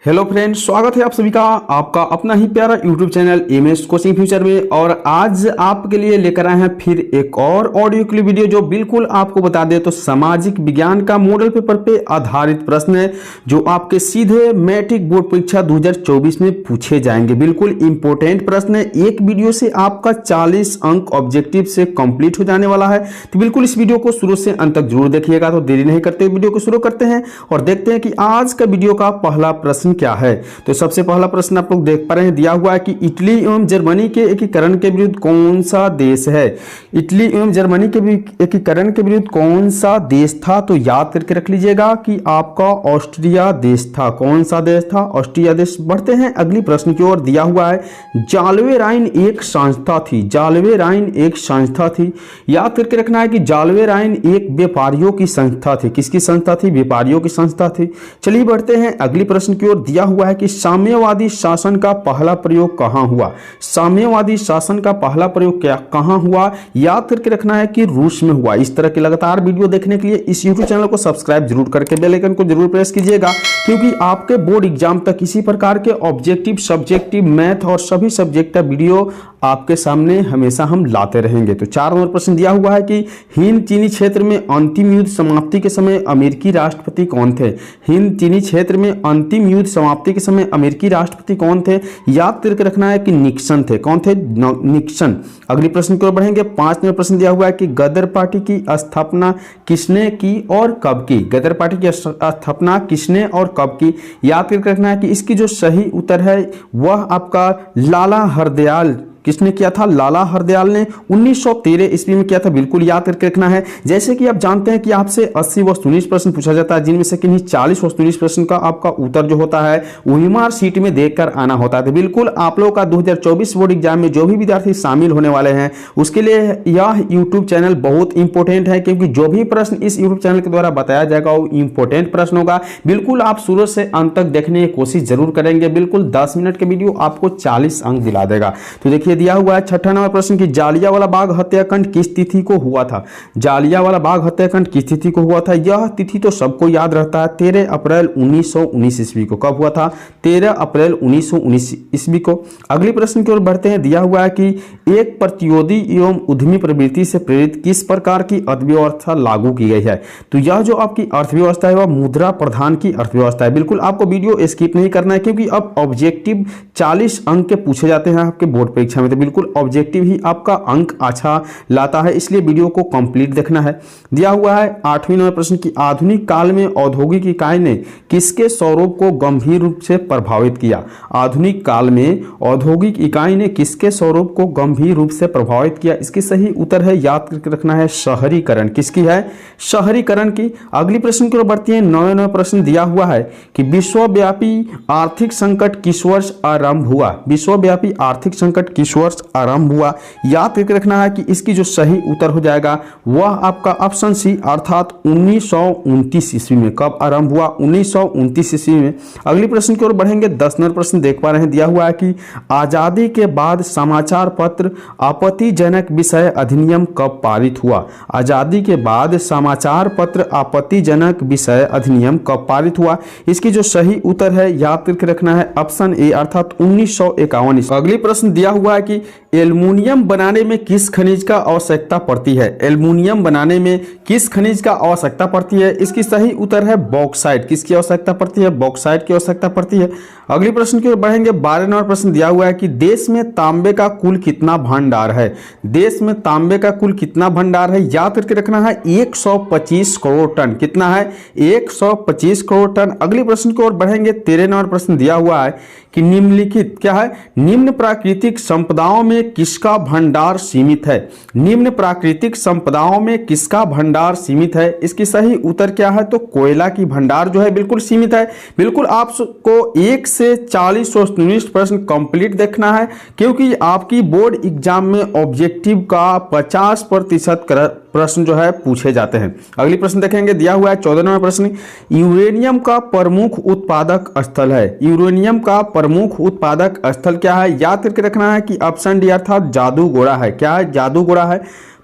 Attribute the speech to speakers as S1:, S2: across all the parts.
S1: Hello friends, स्वागत है आप सभी का आपका अपना ही प्यारा YouTube channel MS coaching future में। और आज आपके लिए लेकर आए हैं फिर एक और ऑडियो क्लिप वीडियो जो बिल्कुल आपको बता दे तो सामाजिक विज्ञान का मॉडल पेपर पे आधारित प्रश्न है जो आपके सीधे मैट्रिक बोर्ड परीक्षा 2024 में पूछे जाएंगे। बिल्कुल इंपॉर्टेंट प्रश्न है। एक वीडियो से आपका 40 अंक ऑब्जेक्टिव से कंप्लीट हो जाने वाला है, तो बिल्कुल इस वीडियो को शुरू से अंत तक जरूर देखिएगा। तो देरी नहीं करते वीडियो को शुरू करते हैं और देखते हैं कि आज का वीडियो का पहला प्रश्न क्या है। तो सबसे पहला प्रश्न आप लोग देख पा रहे हैं, दिया हुआ है कि इटली एवं जर्मनी के एकीकरण के विरुद्ध कौन सा देश है। इटली एवं जर्मनी के एकीकरण के विरुद्ध कौन सा देश था। तो याद करके रख लीजिएगा कि आपका ऑस्ट्रिया देश था। कौन सा देश था? ऑस्ट्रिया देश। बढ़ते हैं अगली प्रश्न की ओर। दिया हुआ है जालवे राइन एक संस्था थी। जालवे राइन एक संस्था थी। याद करके रखना है कि जालवे राइन एक व्यापारियों की संस्था थी। किसकी संस्था थी? व्यापारियों की संस्था थी। चलिए बढ़ते हैं अगली प्रश्न की ओर। दिया हुआ है कि साम्यवादी शासन का पहला प्रयोग कहां हुआ। साम्यवादी शासन का पहला प्रयोग क्या कहां हुआ? याद करके रखना है कि रूस में हुआ। इस तरह के लगातार वीडियो देखने के लिए इस यूट्यूब चैनल को सब्सक्राइब जरूर करके बेल आइकन को जरूर प्रेस कीजिएगा, क्योंकि आपके बोर्ड एग्जाम तक इसी प्रकार के ऑब्जेक्टिव, सब्जेक्टिव, मैथ और सभी सब्जेक्ट का वीडियो आपके सामने हमेशा हम लाते रहेंगे। तो 4 नंबर प्रश्न दिया हुआ है कि हिंद चीनी क्षेत्र में अंतिम युद्ध समाप्ति के समय अमेरिकी राष्ट्रपति कौन थे। हिंद चीनी क्षेत्र में अंतिम युद्ध समाप्ति के समय अमेरिकी राष्ट्रपति कौन थे? याद करके रखना है कि निक्सन थे। कौन थे? निक्सन। अगली प्रश्न की ओर बढ़ेंगे। 5 नंबर प्रश्न दिया हुआ है कि गदर पार्टी की स्थापना किसने की और कब की। गदर पार्टी की स्थापना किसने और कब की? याद करके रखना है कि इसकी जो सही उत्तर है वह आपका लाला हरदयाल। किसने किया था? लाला हरदयाल ने 1913 ईस्वी में किया था। बिल्कुल याद करके रखना है। जैसे कि आप जानते हैं कि आपसे 80 वस्तुनिष्ठ प्रश्न पूछा जाता है, जिनमें से किन्हीं 40 वस्तुनिष्ठ प्रश्न का आपका उत्तर जो होता है ओएमआर शीट में देखकर आना होता है। तो बिल्कुल आप लोगों का 2024 बोर्ड एग्जाम में जो भी विद्यार्थी शामिल होने वाले हैं उसके लिए यह यूट्यूब चैनल बहुत इंपॉर्टेंट है, क्योंकि जो भी प्रश्न इस यूट्यूब चैनल के द्वारा बताया जाएगा वो इंपॉर्टेंट प्रश्न होगा। बिल्कुल आप शुरू से अंत तक देखने की कोशिश जरूर करेंगे। बिल्कुल 10 मिनट के वीडियो आपको 40 अंक दिला देगा। तो देखिए दिया हुआ है 6ठा नंबर प्रश्न की जालियांवाला बाग हत्याकांड किस तिथि को हुआ था। जालियांवाला बाग हत्याकांड किस तिथि को हुआ था? यह तिथि तो सबको याद रहता है, 13 अप्रैल 1919 ईस्वी को। कब हुआ था? 13 अप्रैल 1919 ईस्वी को। अगले प्रश्न की ओर बढ़ते हैं। दिया हुआ है कि एक प्रतियोगी एवं उद्यमी प्रवृत्ति से प्रेरित किस प्रकार की अर्थव्यवस्था लागू की गई है। तो यह जो आपकी अर्थव्यवस्था है वह मुद्रा प्रधान की अर्थव्यवस्था है। बिल्कुल आपको वीडियो स्किप नहीं करना है, क्योंकि अब ऑब्जेक्टिव 40 अंक के पूछे जाते हैं आपके बोर्ड परीक्षा में। तो बिल्कुल ऑब्जेक्टिव ही आपका अंक अच्छा लाता है, इसलिए वीडियो को कंप्लीट देखना है। दिया हुआ है 8वें नंबर प्रश्न की आधुनिक काल में औद्योगिक इकाई ने किसके स्वरूप को गंभीर रूप से प्रभावित किया। आधुनिक काल में औद्योगिक इकाई ने किसके स्वरूप को गंभीर रूप से प्रभावित किया? इसकी सही उत्तर है, याद करके रखना है, शहरीकरण। किसकी है? शहरीकरण की। अगली प्रश्न की ओर बढ़ती है। 9वें नंबर प्रश्न दिया हुआ है कि विश्वव्यापी आर्थिक संकट किस वर्ष आरंभ हुआ। विश्वव्यापी आर्थिक संकट किस वर्ष आरंभ हुआ? याद करके रखना है कि इसकी जो सही उत्तर हो जाएगा वह आपका ऑप्शन सी अर्थात 1929 ईस्वी में। कब आरंभ हुआ? 1929 ईस्वी में। अगली प्रश्न की ओर बढ़ेंगे। 10 नंबर प्रश्न देख पा रहे हैं। दिया हुआ है कि आजादी के बाद समाचार पत्र आपत्तिजनक विषय अधिनियम कब पारित हुआ। आजादी के बाद समाचार पत्र आपत्तिजनक विषय अधिनियम कब पारित हुआ? इसकी जो सही उत्तर है याद करके रखना है ऑप्शन ए अर्थात 1951। अगली प्रश्न दिया हुआ है कि एल्युमिनियम बनाने में किस खनिज का आवश्यकता पड़ती है। एल्युमिनियम बनाने में किस खनिज का आवश्यकता पड़ती है? इसकी सही उत्तर है बॉक्साइट। किसकी आवश्यकता पड़ती है? बॉक्साइट की आवश्यकता पड़ती है। अगले प्रश्न की ओर बढ़ेंगे। 12 नंबर प्रश्न दिया हुआ है कि देश में तांबे का कुल कितना भंडार है। देश में तांबे का कुल कितना भंडार है? याद करके रखना है 125 करोड़ टन। कितना है? 125 करोड़ टन। अगले प्रश्न की ओर बढ़ेंगे। 13 नंबर प्रश्न दिया हुआ है कि निम्नलिखित क्या है? निम्न प्राकृतिक संपदाओं में किसका भंडार सीमित है। निम्न प्राकृतिक संपदाओं में किसका भंडार सीमित है? इसकी सही उत्तर क्या है? तो कोयला की भंडार जो है बिल्कुल सीमित है। बिल्कुल आपको 1 से 40 वस्तुनिष्ठ प्रश्न कंप्लीट देखना है, क्योंकि आपकी बोर्ड एग्जाम में ऑब्जेक्टिव का 50% प्रश्न जो है पूछे जाते हैं। अगली प्रश्न देखेंगे। दिया हुआ है 14 नंबर प्रश्न, यूरेनियम का प्रमुख उत्पादक स्थल है। यूरेनियम का प्रमुख उत्पादक स्थल क्या है? याद करके रखना है कि ऑप्शन डी अर्थात जादूगोड़ा है। क्या है? जादूगोड़ा है।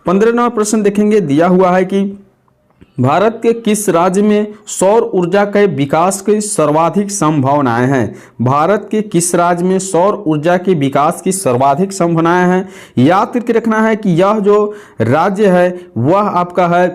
S1: 15 नंबर प्रश्न देखेंगे। दिया हुआ है कि भारत के किस राज्य में सौर ऊर्जा के विकास की सर्वाधिक संभावनाएं हैं? भारत के किस राज्य में सौर ऊर्जा के विकास की सर्वाधिक संभावनाएं हैं? याद करके रखना है कि यह जो राज्य है वह आपका है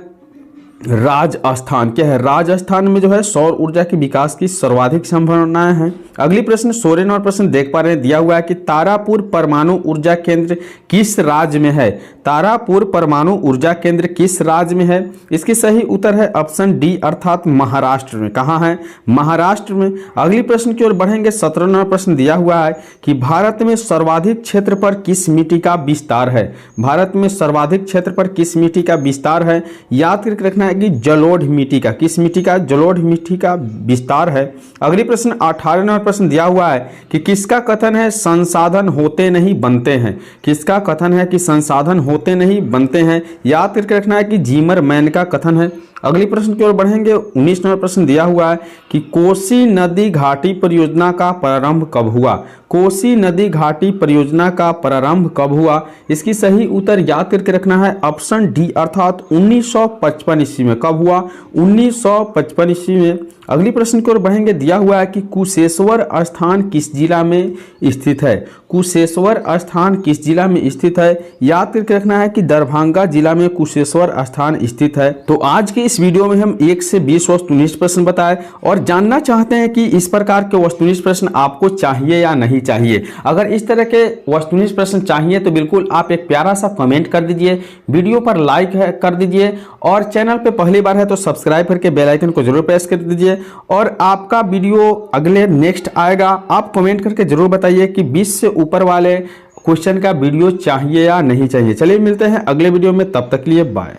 S1: राजस्थान। क्या है? राजस्थान में जो है सौर ऊर्जा के विकास की सर्वाधिक संभावनाएं हैं। अगली प्रश्न 16 नंबर प्रश्न देख पा रहे हैं, दिया हुआ है कि तारापुर परमाणु ऊर्जा केंद्र किस राज्य में है? तारापुर परमाणु ऊर्जा केंद्र किस राज्य में है? इसकी सही उत्तर है ऑप्शन डी अर्थात महाराष्ट्र में। कहाँ है? महाराष्ट्र में। अगली प्रश्न की ओर बढ़ेंगे। 17 नंबर प्रश्न दिया हुआ है कि भारत में सर्वाधिक क्षेत्र पर किस मिट्टी का विस्तार है? भारत में सर्वाधिक क्षेत्र पर किस मिट्टी का विस्तार है? याद करके रखना है कि जलोढ़ मिट्टी का। किस मिट्टी का? जलोढ़ मिट्टी का विस्तार है। अगली प्रश्न 18 नंबर प्रश्न दिया हुआ है कि किसका कथन है संसाधन होते नहीं बनते हैं? किसका कथन है कि संसाधन होते नहीं बनते हैं? याद करके रखना है कि जिमरमैन का कथन है। अगली प्रश्न की ओर बढ़ेंगे। 19 नंबर प्रश्न दिया हुआ है कि कोसी नदी घाटी परियोजना का प्रारंभ कब हुआ? कोसी नदी घाटी परियोजना का प्रारंभ कब हुआ? इसकी सही उत्तर याद करके रखना है ऑप्शन डी अर्थात 1955 ईस्वी में। कब हुआ? 1955 ईस्वी में। अगली प्रश्न की ओर बढ़ेंगे। दिया हुआ है कि कुशेश्वर स्थान किस जिला में स्थित है? कुशेश्वर स्थान किस जिला में स्थित है? याद करके रखना है कि दरभंगा जिला में कुशेश्वर स्थान स्थित है। तो आज के इस वीडियो में हम 1 से 20 वस्तुनिष्ठ प्रश्न बताए और जानना चाहते हैं कि इस प्रकार के वस्तुनिष्ठ प्रश्न आपको चाहिए या नहीं चाहिए। अगर इस तरह के वस्तुनिष्ठ प्रश्न चाहिए तो बिल्कुल आप एक प्यारा सा कमेंट कर दीजिए, वीडियो पर लाइक कर दीजिए और चैनल पे पहली बार है तो सब्सक्राइब करके बेल आइकन को जरूर प्रेस कर दीजिए। और आपका वीडियो अगले नेक्स्ट आएगा, आप कमेंट करके जरूर बताइए कि 20 से ऊपर वाले क्वेश्चन का वीडियो चाहिए या नहीं चाहिए। चलिए मिलते हैं अगले वीडियो में, तब तक के लिए बाय।